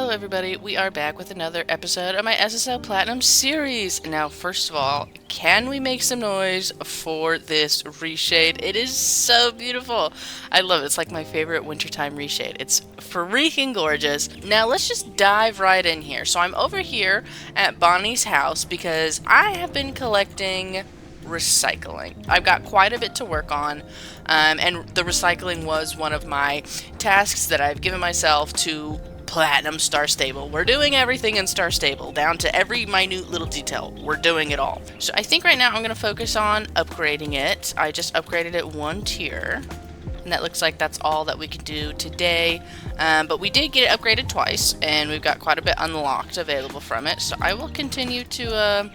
Hello everybody, we are back with another episode of my SSO Platinum series. Now, first of all, can we make some noise for this reshade? It is so beautiful. I love it. It's like my favorite wintertime reshade. It's freaking gorgeous. Now, let's just dive right in here. So I'm over here at Bonnie's house because I have been collecting recycling. I've got quite a bit to work on, and the recycling was one of my tasks that I've given myself to Platinum Star Stable. We're doing everything in Star Stable, down to every minute little detail. We're doing it all. So I think right now I'm going to focus on upgrading it. I just upgraded it one tier, and that looks like that's all that we can do today. But we did get it upgraded twice, and we've got quite a bit unlocked available from it. So I will continue to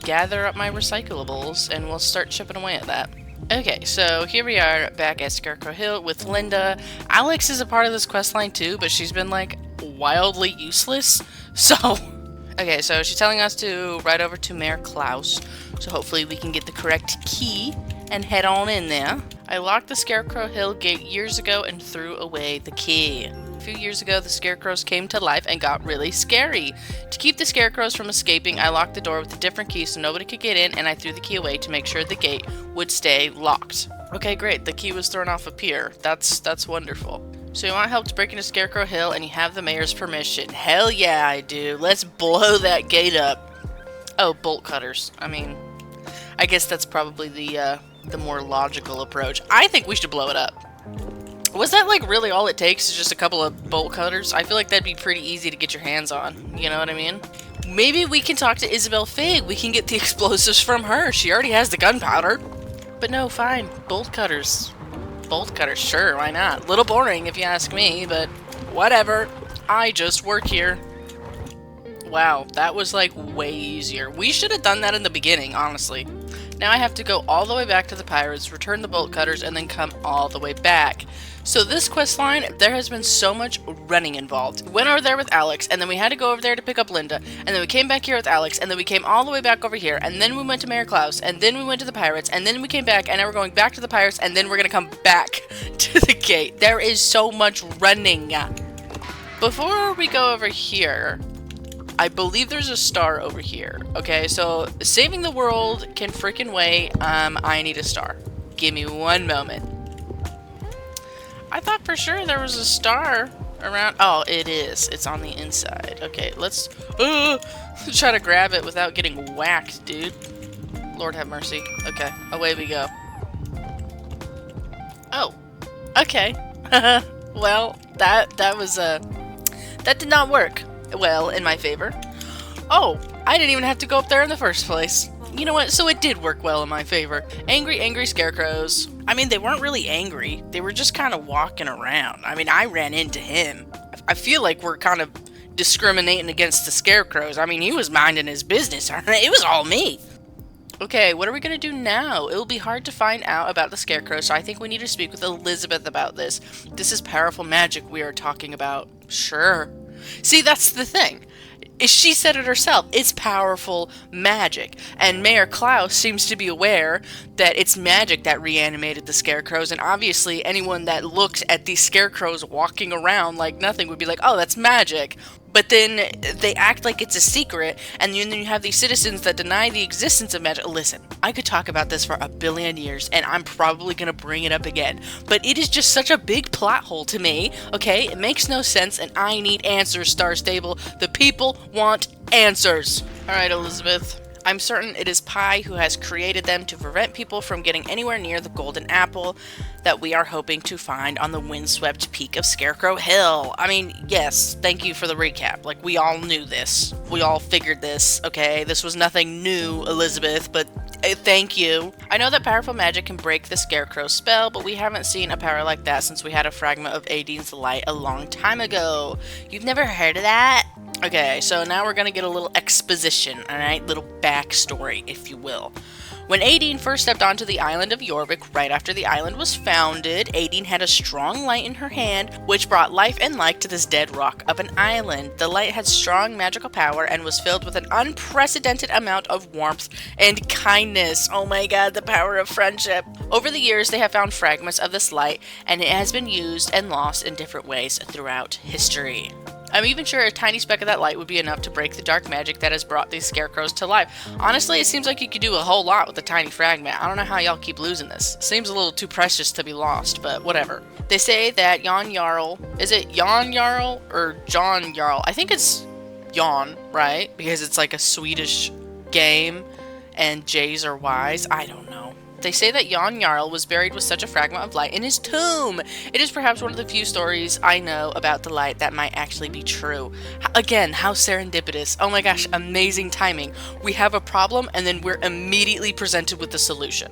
gather up my recyclables, and we'll start chipping away at that. Okay, so here we are back at Scarecrow Hill with Linda. Alex is a part of this questline too, but she's been like wildly useless. So, okay, so she's telling us to ride over to Mayor Klaus. So hopefully we can get the correct key and head on in there. I locked the Scarecrow Hill gate years ago and threw away the key. A few years ago, the scarecrows came to life and got really scary. To keep the scarecrows from escaping, I locked the door with a different key so nobody could get in, and I threw the key away to make sure the gate would stay locked. Okay, great. The key was thrown off a pier. That's wonderful. So you want help to break into Scarecrow Hill, and you have the mayor's permission. Hell yeah, I do. Let's blow that gate up. Oh, bolt cutters. I mean, I guess that's probably the more logical approach. I think we should blow it up. Was that like really all it takes is just a couple of bolt cutters? I feel like that'd be pretty easy to get your hands on. You know what I mean? Maybe we can talk to Isabel Fig. We can get the explosives from her. She already has the gunpowder. But no, fine. Bolt cutters. Bolt cutters, sure, why not? Little boring if you ask me, but whatever. I just work here. Wow, that was like way easier. We should have done that in the beginning, honestly. Now I have to go all the way back to the pirates, return the bolt cutters, and then come all the way back. So this questline, there has been so much running involved. We went over there with Alex, and then we had to go over there to pick up Linda, and then we came back here with Alex, and then we came all the way back over here, and then we went to Mayor Klaus, and then we went to the pirates, and then we came back, and now we're going back to the pirates, and then we're gonna come back to the gate. There is so much running. Before we go over here, I believe there's a star over here. Okay, so saving the world can freaking wait. I need a star. Give me one moment. I thought for sure there was a star around. Oh, it is. It's on the inside. Okay, let's try to grab it without getting whacked, dude. Lord have mercy. Okay, away we go. Oh, okay. Well, that was that did not work well in my favor. Oh, I didn't even have to go up there in the first place. You know what? So it did work well in my favor. Angry scarecrows. I mean, they weren't really angry. They were just kind of walking around. I mean, I ran into him. I feel like we're kind of discriminating against the scarecrows. I mean, he was minding his business. It was all me. Okay, what are we going to do now? It will be hard to find out about the scarecrow, so I think we need to speak with Elizabeth about this. This is powerful magic we are talking about. Sure. See, that's the thing. She said it herself. It's powerful magic. And Mayor Klaus seems to be aware that it's magic that reanimated the scarecrows. And obviously, anyone that looks at these scarecrows walking around like nothing would be like, oh, that's magic. But then they act like it's a secret, and then you have these citizens that deny the existence of magic. Listen, I could talk about this for a billion years, and I'm probably going to bring it up again. But it is just such a big plot hole to me, okay? It makes no sense, and I need answers, Star Stable. The people want answers. Alright, Elizabeth. I'm certain it is Pi who has created them to prevent people from getting anywhere near the golden apple that we are hoping to find on the windswept peak of Scarecrow Hill. I mean, yes, thank you for the recap. Like, we all knew this. We all figured this, okay? This was nothing new, Elizabeth, but thank you. I know that powerful magic can break the Scarecrow spell, but we haven't seen a power like that since we had a fragment of Adine's light a long time ago. You've never heard of that? Okay, so now we're gonna get a little exposition, alright? Little backstory, if you will. When Adine first stepped onto the island of Jorvik, right after the island was founded, Adine had a strong light in her hand, which brought life and light to this dead rock of an island. The light had strong magical power and was filled with an unprecedented amount of warmth and kindness. Oh my god, the power of friendship. Over the years, they have found fragments of this light, and it has been used and lost in different ways throughout history. I'm even sure a tiny speck of that light would be enough to break the dark magic that has brought these scarecrows to life. Honestly, it seems like you could do a whole lot with a tiny fragment. I don't know how y'all keep losing this. Seems a little too precious to be lost, but whatever. They say that Jan Jarl, is it Jan Jarl or John Jarl? I think it's Jan, right? Because it's like a Swedish game and J's are Y's. I don't know. They say that Jan Jarl was buried with such a fragment of light in his tomb. It is perhaps one of the few stories I know about the light that might actually be true. Again, how serendipitous. Oh my gosh, amazing timing. We have a problem and then we're immediately presented with the solution.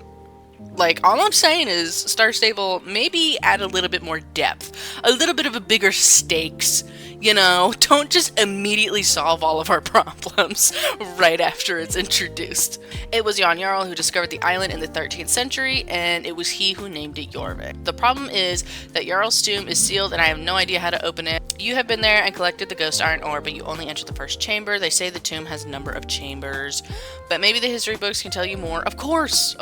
Like, all I'm saying is, Star Stable, maybe add a little bit more depth. A little bit of a bigger stakes. You know, don't just immediately solve all of our problems right after it's introduced. It was Jan Jarl who discovered the island in the 13th century, and it was he who named it Jorvik. The problem is that Jarl's tomb is sealed, and I have no idea how to open it. You have been there and collected the ghost iron ore, but you only entered the first chamber. They say the tomb has a number of chambers, but maybe the history books can tell you more. Of course!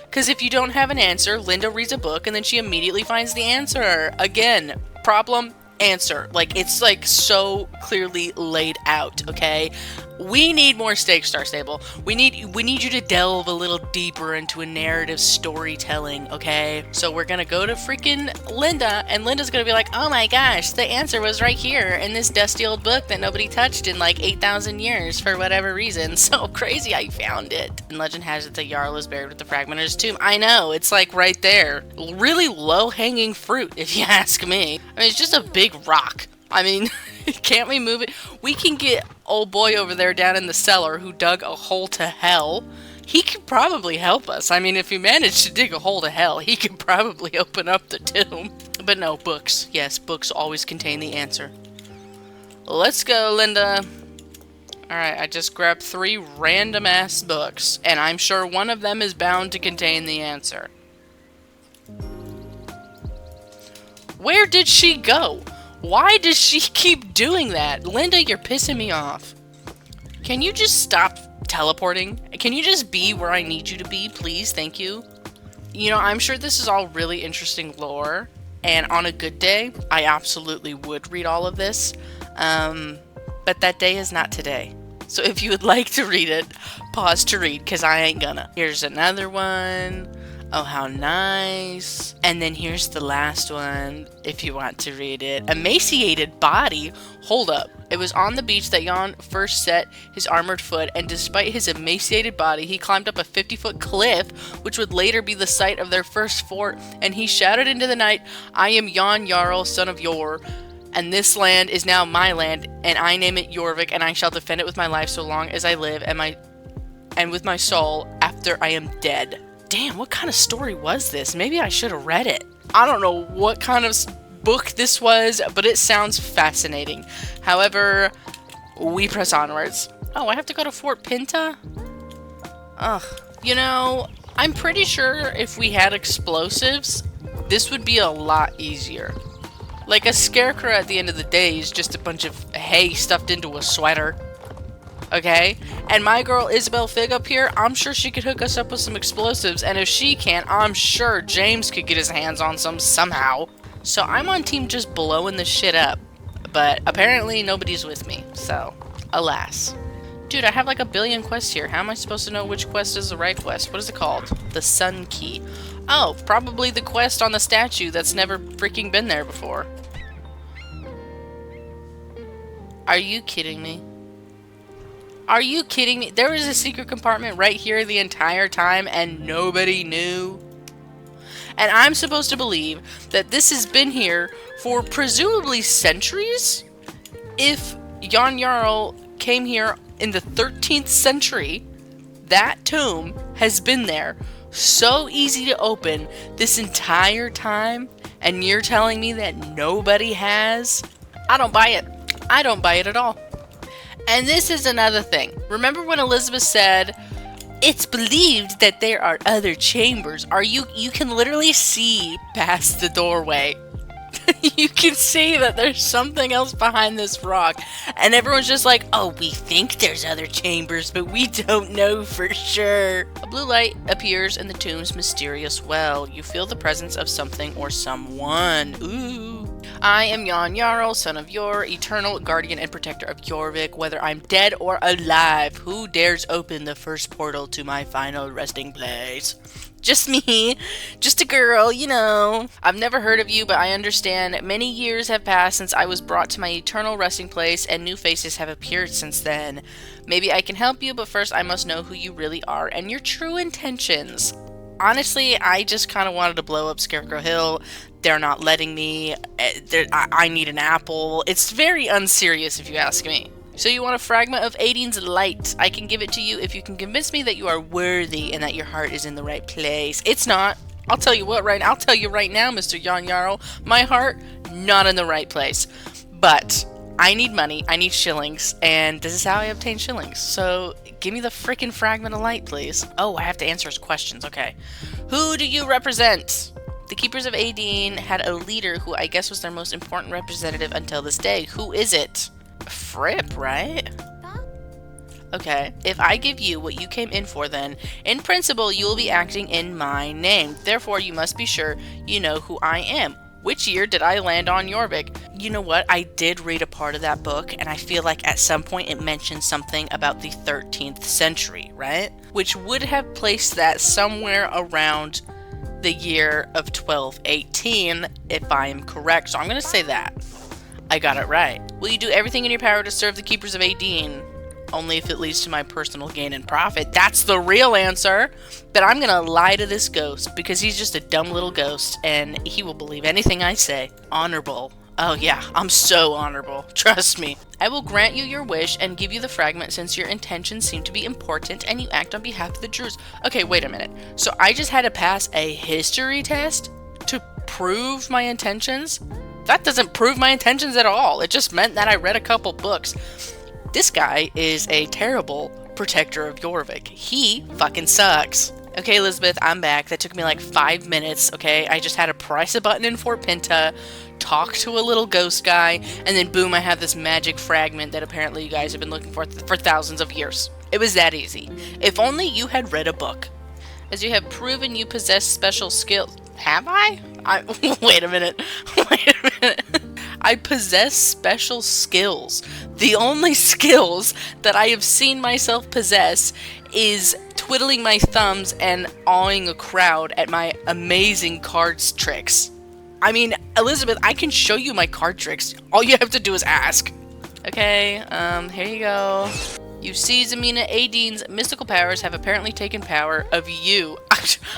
Because if you don't have an answer, Linda reads a book, and then she immediately finds the answer. Again, problem, answer. Like, it's like so clearly laid out, okay? We need more stakes, Star Stable. We need you to delve a little deeper into a narrative storytelling, okay? So we're gonna go to freaking Linda, and Linda's gonna be like, oh my gosh, the answer was right here in this dusty old book that nobody touched in like 8,000 years for whatever reason. So crazy I found it. And legend has it that Jarl is buried with the fragment of his tomb. I know, it's like right there. Really low-hanging fruit, if you ask me. I mean, it's just a big rock. I mean, can't we move it? We can get old boy over there down in the cellar who dug a hole to hell. He could probably help us. I mean, if he managed to dig a hole to hell, he could probably open up the tomb. But no, books. Yes, books always contain the answer. Let's go, Linda. Alright, I just grabbed 3 random-ass books, and I'm sure one of them is bound to contain the answer. Where did she go? Why does she keep doing that? Linda, you're pissing me off. Can you just stop teleporting? Can you just be where I need you to be, please? Thank you. You know, I'm sure this is all really interesting lore, and on a good day, I absolutely would read all of this, but that day is not today. So if you would like to read it, pause to read, because I ain't gonna. Here's another one. Oh, how nice. And then here's the last one, if you want to read it. Emaciated body? Hold up. It was on the beach that Jan first set his armored foot, and despite his emaciated body, he climbed up a 50-foot cliff, which would later be the site of their first fort, and he shouted into the night, I am Jan Jarl, son of Yor, and this land is now my land, and I name it Jorvik, and I shall defend it with my life so long as I live, and with my soul after I am dead. Damn, what kind of story was this? Maybe I should have read it. I don't know what kind of book this was, but it sounds fascinating. However, we press onwards. Oh, I have to go to Fort Pinta? Ugh. You know, I'm pretty sure if we had explosives, this would be a lot easier. Like, a scarecrow at the end of the day is just a bunch of hay stuffed into a sweater. Okay? And my girl Isabel Fig up here, I'm sure she could hook us up with some explosives, and if she can't, I'm sure James could get his hands on some somehow. So I'm on team just blowing this shit up, but apparently nobody's with me, so alas. Dude, I have like a billion quests here. How am I supposed to know which quest is the right quest? What is it called? The Sun Key. Oh, probably the quest on the statue that's never freaking been there before. Are you kidding me? Are you kidding me? There was a secret compartment right here the entire time and nobody knew? And I'm supposed to believe that this has been here for presumably centuries? If Jan Jarl came here in the 13th century, that tomb has been there, so easy to open this entire time, and you're telling me that nobody has? I don't buy it. I don't buy it at all. And this is another thing. Remember when Elizabeth said, it's believed that there are other chambers? You can literally see past the doorway. You can see that there's something else behind this rock. And everyone's just like, oh, we think there's other chambers, but we don't know for sure. A blue light appears in the tomb's mysterious well. You feel the presence of something or someone. Ooh. I am Jan Jarl, son of Yor, eternal guardian and protector of Jorvik, whether I'm dead or alive. Who dares open the first portal to my final resting place? Just me. Just a girl, you know. I've never heard of you, but I understand many years have passed since I was brought to my eternal resting place, and new faces have appeared since then. Maybe I can help you, but first I must know who you really are and your true intentions. Honestly, I just kind of wanted to blow up Scarecrow Hill. They're not letting me. I need an apple. It's very unserious if you ask me. So you want a fragment of Aiden's light. I can give it to you if you can convince me that you are worthy and that your heart is in the right place. It's not. I'll tell you right now, Mr. Jan Jarl, my heart, not in the right place. But I need money, I need shillings, and this is how I obtain shillings. So give me the frickin' fragment of light, please. Oh, I have to answer his questions, okay. Who do you represent? The Keepers of Aideen had a leader who I guess was their most important representative until this day. Who is it? Fripp, right? Okay, if I give you what you came in for, then, in principle, you will be acting in my name. Therefore, you must be sure you know who I am. Which year did I land on Jorvik? You know what? I did read a part of that book, and I feel like at some point it mentioned something about the 13th century, right? Which would have placed that somewhere around the year of 1218, if I am correct. So I'm going to say that. I got it right. Will you do everything in your power to serve the Keepers of Aideen? Only if it leads to my personal gain and profit. That's the real answer. But I'm gonna lie to this ghost because he's just a dumb little ghost and he will believe anything I say. Honorable. Oh yeah, I'm so honorable. Trust me. I will grant you your wish and give you the fragment since your intentions seem to be important and you act on behalf of the Druids. Okay, wait a minute. So I just had to pass a history test to prove my intentions? That doesn't prove my intentions at all. It just meant that I read a couple books. This guy is a terrible protector of Jorvik. He fucking sucks. Okay, Elizabeth, I'm back. That took me like 5 minutes, okay? I just had to press a button in Fort Pinta, talk to a little ghost guy, and then boom, I have this magic fragment that apparently you guys have been looking for thousands of years. It was that easy. If only you had read a book. As you have proven you possess special skills. Have I? Wait a minute. Wait a minute. I possess special skills. The only skills that I have seen myself possess is twiddling my thumbs and awing a crowd at my amazing cards tricks. I mean, Elizabeth, I can show you my card tricks. All you have to do is ask. Okay, here you go. You see, Zamina, Aideen's mystical powers have apparently taken power of you.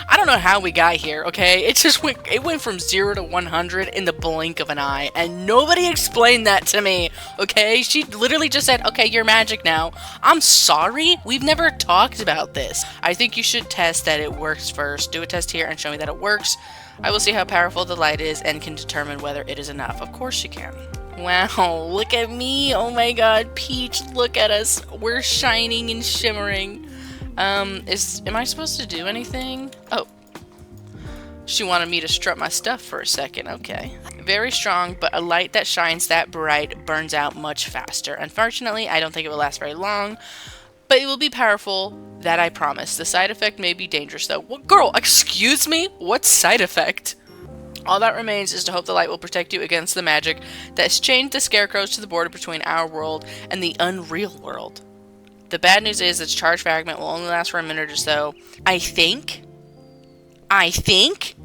I don't know how we got here, okay? It went from 0 to 100 in the blink of an eye, and nobody explained that to me, okay? She literally just said, okay, you're magic now. I'm sorry? We've never talked about this. I think you should test that it works first. Do a test here and show me that it works. I will see how powerful the light is and can determine whether it is enough. Of course you can. Wow, look at me. Oh my god, Peach, look at us. We're shining and shimmering. Am I supposed to do anything? Oh. She wanted me to strut my stuff for a second. Okay. Very strong, but a light that shines that bright burns out much faster. Unfortunately, I don't think it will last very long, but it will be powerful, that I promise. The side effect may be dangerous, though. What, girl, excuse me? What side effect? All that remains is to hope the light will protect you against the magic that has chained the scarecrows to the border between our world and the unreal world. The bad news is this charge fragment will only last for a minute or so. I think,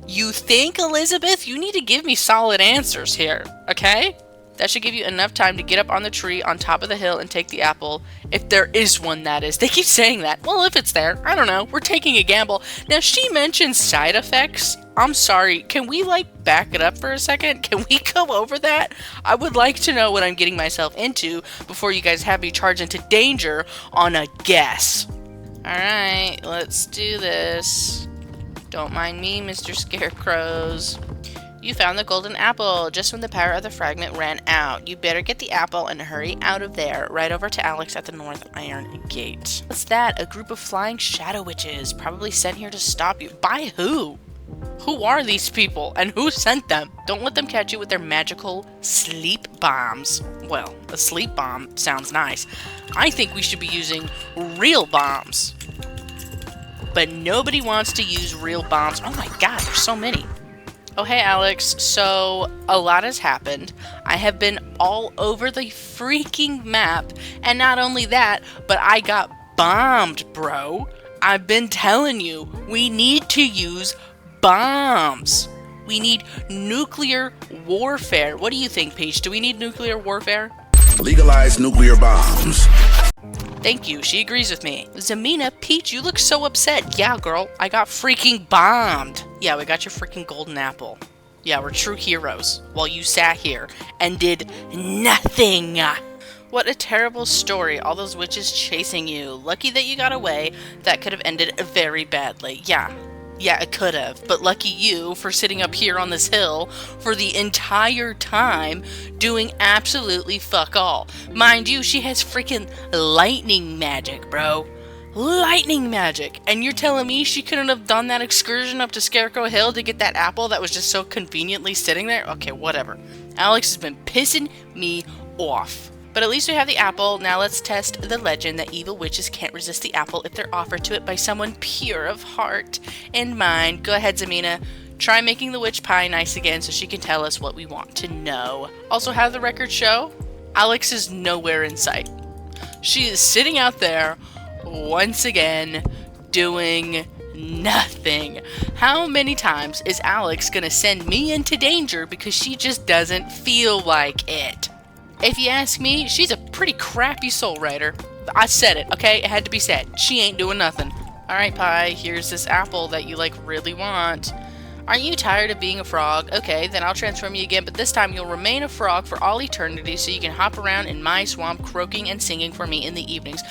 you think, Elizabeth? You need to give me solid answers here, okay? That should give you enough time to get up on the tree on top of the hill and take the apple. If there is one, that is. They keep saying that. Well, if it's there, I don't know. We're taking a gamble. Now, she mentioned side effects. I'm sorry. Can we, like, back it up for a second? Can we go over that? I would like to know what I'm getting myself into before you guys have me charge into danger on a guess. Alright, let's do this. Don't mind me, Mr. Scarecrows. You found the golden apple just when the power of the fragment ran out. You better get the apple and hurry out of there, right over to Alex at the North Iron Gate. What's that? A group of flying shadow witches, probably sent here to stop you. By who? Who are these people, and who sent them? Don't let them catch you with their magical sleep bombs. Well, a sleep bomb sounds nice. I think we should be using real bombs. But nobody wants to use real bombs. Oh my god, there's so many. Oh, hey, Alex. So, a lot has happened. I have been all over the freaking map. And not only that, but I got bombed, bro. I've been telling you, we need to use bombs. We need nuclear warfare. What do you think, Peach? Do we need nuclear warfare? Legalize nuclear bombs. Thank you, she agrees with me. Zamina, Peach, you look so upset. Yeah, girl, I got freaking bombed. Yeah, we got your freaking golden apple. Yeah, we're true heroes. While you sat here and did nothing. What a terrible story, all those witches chasing you. Lucky that you got away. That could have ended very badly. Yeah, it could have. But lucky you for sitting up here on this hill for the entire time doing absolutely fuck all. Mind you, she has freaking lightning magic, bro. Lightning magic. And you're telling me she couldn't have done that excursion up to Scarecrow Hill to get that apple that was just so conveniently sitting there? Okay, whatever. Alex has been pissing me off. But at least we have the apple. Now let's test the legend that evil witches can't resist the apple if they're offered to it by someone pure of heart and mind. Go ahead, Zamina. Try making the witch pie nice again so she can tell us what we want to know. Also, have the record show, Alex is nowhere in sight. She is sitting out there, once again, doing nothing. How many times is Alex gonna send me into danger because she just doesn't feel like it? If you ask me, she's a pretty crappy soul writer. I said it, okay? It had to be said. She ain't doing nothing. Alright, Pie, here's this apple that you, really want. Aren't you tired of being a frog? Okay, then I'll transform you again, but this time you'll remain a frog for all eternity so you can hop around in my swamp croaking and singing for me in the evenings.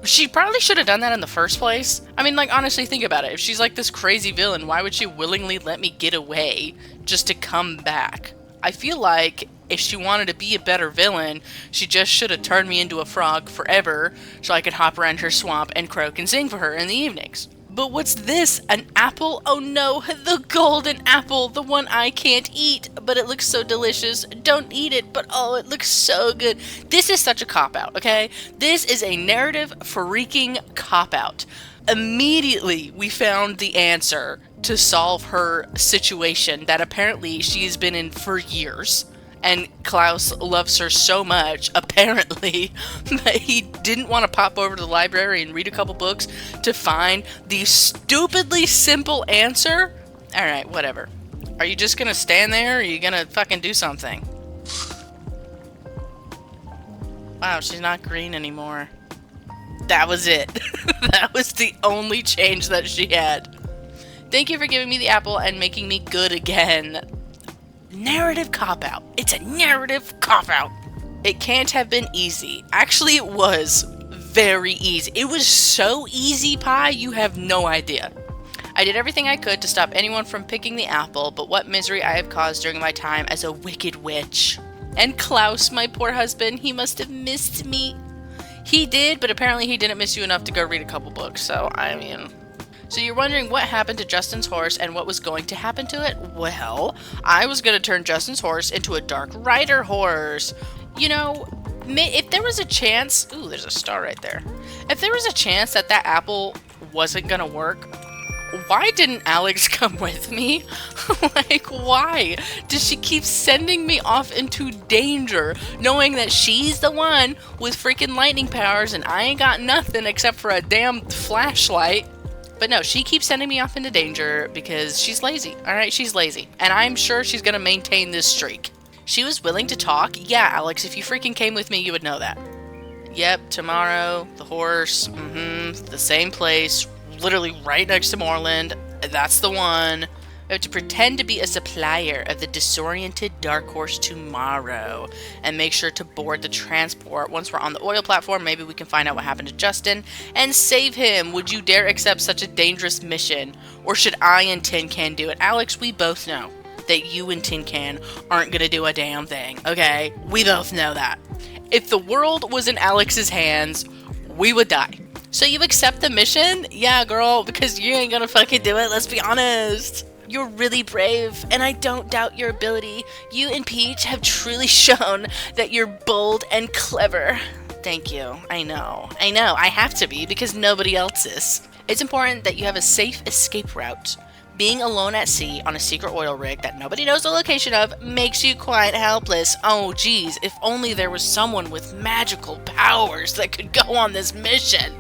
She probably should have done that in the first place. I mean, honestly, think about it. If she's this crazy villain, why would she willingly let me get away just to come back? I feel like if she wanted to be a better villain, she just should have turned me into a frog forever so I could hop around her swamp and croak and sing for her in the evenings. But what's this? An apple? Oh no, the golden apple, the one I can't eat, but it looks so delicious. Don't eat it, but oh, it looks so good. This is such a cop-out, okay? This is a narrative freaking cop-out. Immediately, we found the answer to solve her situation that apparently she's been in for years. And Klaus loves her so much, apparently, that he didn't want to pop over to the library and read a couple books to find the stupidly simple answer? Alright, whatever. Are you just gonna stand there, or are you gonna fucking do something? Wow, she's not green anymore. That was it. That was the only change that she had. Thank you for giving me the apple and making me good again. Narrative cop-out. It's a narrative cop-out. It can't have been easy. Actually, it was very easy. It was so easy, Pie, you have no idea. I did everything I could to stop anyone from picking the apple, but what misery I have caused during my time as a wicked witch. And Klaus, my poor husband, he must have missed me. He did, but apparently he didn't miss you enough to go read a couple books, so, I mean... So you're wondering what happened to Justin's horse and what was going to happen to it? Well, I was going to turn Justin's horse into a Dark Rider horse. You know, if there was a chance... Ooh, there's a star right there. If there was a chance that that apple wasn't going to work, why didn't Alex come with me? Why? Does she keep sending me off into danger, knowing that she's the one with freaking lightning powers and I ain't got nothing except for a damn flashlight? But no, she keeps sending me off into danger because she's lazy. Alright, she's lazy. And I'm sure she's gonna maintain this streak. She was willing to talk? Yeah, Alex, if you freaking came with me, you would know that. Yep, tomorrow, the horse, the same place, literally right next to Moreland. That's the one. We have to pretend to be a supplier of the disoriented dark horse tomorrow and make sure to board the transport. Once we're on the oil platform, maybe we can find out what happened to Justin and save him. Would you dare accept such a dangerous mission? Or should I and Tin Can do it? Alex, we both know that you and Tin Can aren't gonna do a damn thing, okay? We both know that. If the world was in Alex's hands, we would die. So you accept the mission? Yeah, girl, because you ain't gonna fucking do it, let's be honest. You're really brave, and I don't doubt your ability. You and Peach have truly shown that you're bold and clever. Thank you. I know. I have to be, because nobody else is. It's important that you have a safe escape route. Being alone at sea on a secret oil rig that nobody knows the location of makes you quite helpless. Oh geez, if only there was someone with magical powers that could go on this mission.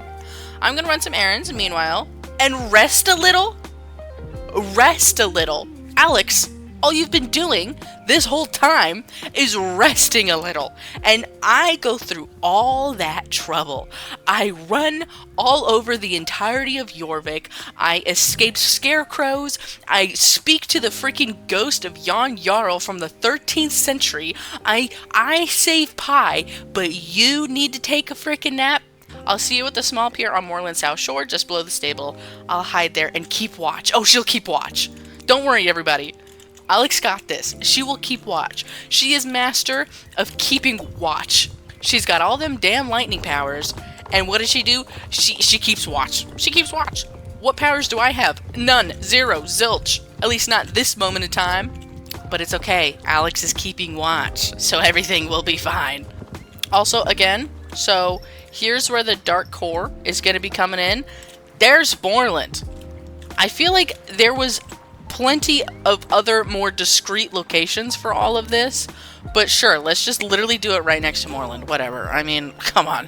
I'm gonna run some errands meanwhile, and rest a little? Rest a little. Alex, all you've been doing this whole time is resting a little. And I go through all that trouble. I run all over the entirety of Jorvik. I escaped scarecrows. I speak to the freaking ghost of Jan Jarl from the 13th century. I save Pi, but you need to take a freaking nap? I'll see you at the small pier on Moorland South Shore, just below the stable. I'll hide there and keep watch. Oh, she'll keep watch. Don't worry, everybody. Alex got this. She will keep watch. She is master of keeping watch. She's got all them damn lightning powers. And what does she do? She keeps watch. She keeps watch. What powers do I have? None. Zero. Zilch. At least not this moment in time. But it's okay. Alex is keeping watch. So everything will be fine. Also, again, so here's where the dark core is going to be coming in. There's Moorland. I feel like there was plenty of other more discreet locations for all of this, but sure, let's just literally do it right next to Moorland. Whatever. I mean, come on.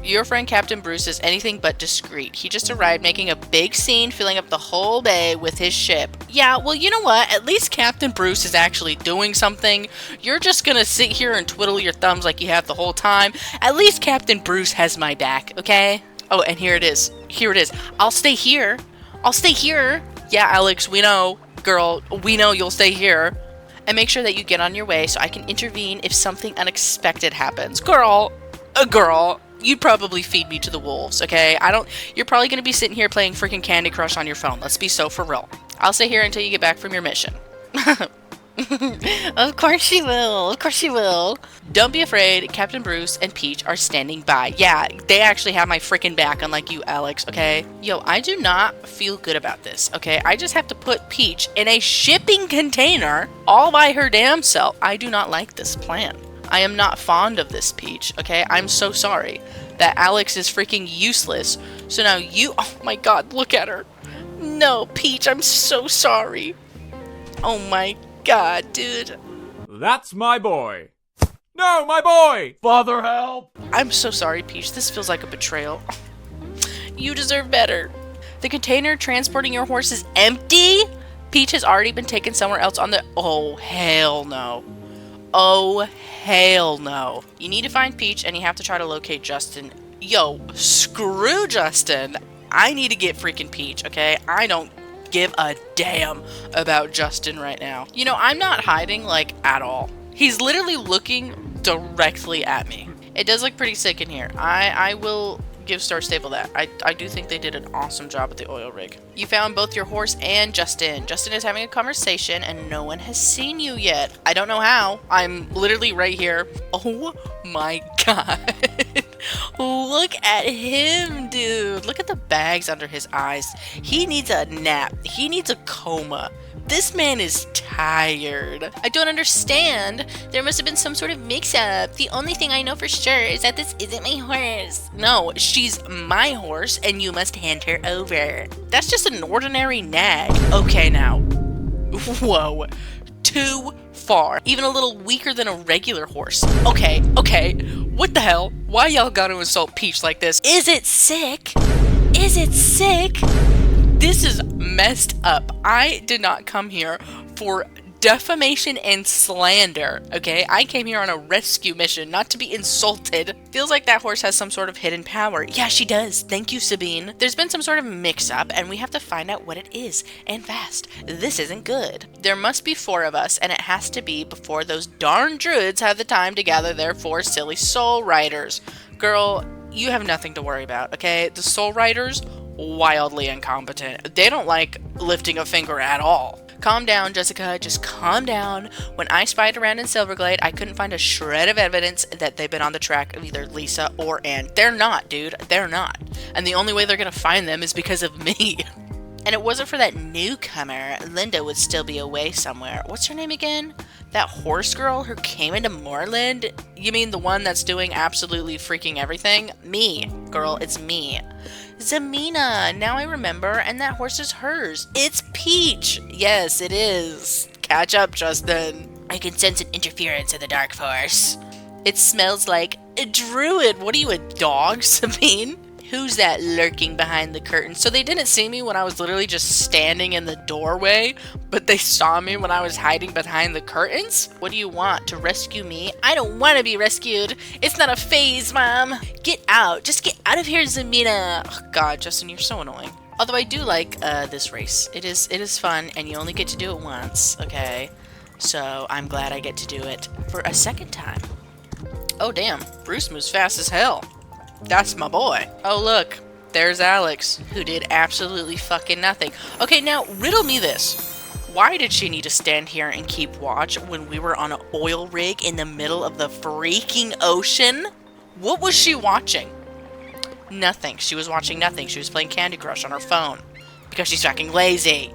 Your friend Captain Bruce is anything but discreet. He just arrived making a big scene, filling up the whole bay with his ship. Yeah, well, you know what? At least Captain Bruce is actually doing something. You're just gonna sit here and twiddle your thumbs like you have the whole time. At least Captain Bruce has my back, okay? Oh, and here it is. Here it is. I'll stay here. I'll stay here. Yeah, Alex, we know. Girl, we know you'll stay here. And make sure that you get on your way so I can intervene if something unexpected happens. Girl, you'd probably feed me to the wolves, okay? You're probably gonna be sitting here playing freaking Candy Crush on your phone. Let's be so for real. I'll stay here until you get back from your mission. Of course she will. Of course she will. Don't be afraid. Captain Bruce and Peach are standing by. Yeah, they actually have my freaking back, unlike you, Alex, okay? Yo, I do not feel good about this, okay? I just have to put Peach in a shipping container all by her damn self. I do not like this plan. I am not fond of this, Peach, okay? I'm so sorry that Alex is freaking useless. So now you... Oh my god, look at her. No, Peach, I'm so sorry. Oh my god, dude. That's my boy. No, my boy! Father, help! I'm so sorry, Peach. This feels like a betrayal. You deserve better. The container transporting your horse is empty? Peach has already been taken somewhere else on the... Oh, hell no. Oh, hell no. You need to find Peach, and you have to try to locate Justin. Yo, screw Justin. I need to get freaking Peach, okay? I don't give a damn about Justin right now. You know, I'm not hiding, like, at all. He's literally looking directly at me. It does look pretty sick in here. I will give Star Stable that. I do think they did an awesome job at the oil rig. You found both your horse and Justin. Justin is having a conversation and no one has seen you yet. I don't know how. I'm literally right here. Oh my god. Look at him, dude. Look at the bags under his eyes. He needs a nap. He needs a coma. This man is tired. I don't understand. There must have been some sort of mix-up. The only thing I know for sure is that this isn't my horse. No, she's my horse, and you must hand her over. That's just an ordinary nag. Okay, now. Whoa. Too far. Even a little weaker than a regular horse. Okay. What the hell? Why y'all gotta insult Peach like this? Is it sick? Is it sick? This is messed up. I did not come here for defamation and slander, okay? I came here on a rescue mission, not to be insulted. Feels like that horse has some sort of hidden power. Yeah, she does. Thank you, Sabine. There's been some sort of mix-up, and we have to find out what it is, and fast. This isn't good. There must be 4 of us, and it has to be before those darn druids have the time to gather their 4 silly soul riders. Girl, you have nothing to worry about, okay? The soul riders, wildly incompetent. They don't like lifting a finger at all. Calm down, Jessica. Just calm down. When I spied around in Silverglade, I couldn't find a shred of evidence that they've been on the track of either Lisa or Anne. They're not, dude. They're not. And the only way they're gonna find them is because of me. And it wasn't for that newcomer, Linda would still be away somewhere. What's her name again? That horse girl who came into Moreland? You mean the one that's doing absolutely freaking everything? Me, girl, it's me. Zamina, now I remember, and that horse is hers. It's Peach. Yes, it is. Catch up, Justin. I can sense an interference in the dark force. It smells like a druid. What are you, a dog, Sabine? Who's that lurking behind the curtain? So they didn't see me when I was literally just standing in the doorway, but they saw me when I was hiding behind the curtains? What do you want? To rescue me? I don't want to be rescued. It's not a phase, Mom. Get out. Just get out of here, Zamina. Oh, God, Justin, you're so annoying. Although I do like this race. It is fun, and you only get to do it once, okay? So I'm glad I get to do it for a second time. Oh, damn. Bruce moves fast as hell. That's my boy. Oh, look. There's Alex, who did absolutely fucking nothing. Okay, now, riddle me this. Why did she need to stand here and keep watch when we were on an oil rig in the middle of the freaking ocean? What was she watching? Nothing. She was watching nothing. She was playing Candy Crush on her phone. Because she's fucking lazy.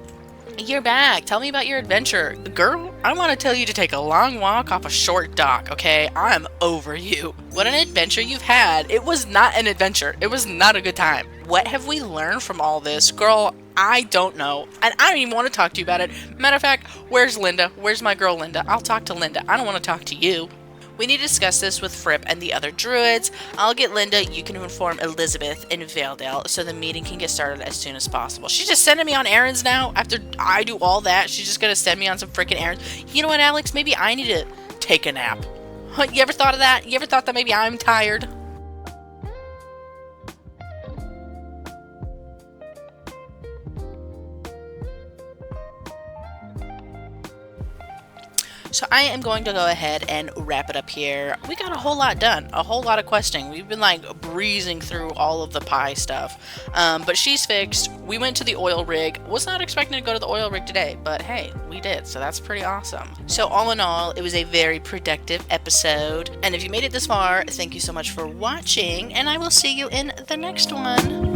You're back. Tell me about your adventure. Girl, I want to tell you to take a long walk off a short dock, okay? I'm over you. What an adventure you've had. It was not an adventure. It was not a good time. What have we learned from all this? Girl, I don't know. And I don't even want to talk to you about it. Matter of fact, where's Linda? Where's my girl Linda? I'll talk to Linda. I don't want to talk to you. We need to discuss this with Fripp and the other druids. I'll get Linda, you can inform Elizabeth and Valedale so the meeting can get started as soon as possible. She's just sending me on errands now? After I do all that, she's just gonna send me on some freaking errands? You know what, Alex? Maybe I need to take a nap. Huh, you ever thought of that? You ever thought that maybe I'm tired? So I am going to go ahead and wrap it up here. We got a whole lot done, a whole lot of questing. We've been like breezing through all of the pie stuff, but she's fixed. We went to the oil rig. Was not expecting to go to the oil rig today, but hey, we did, so that's pretty awesome. So all in all, it was a very productive episode, and if you made it this far, thank you so much for watching, and I will see you in the next one.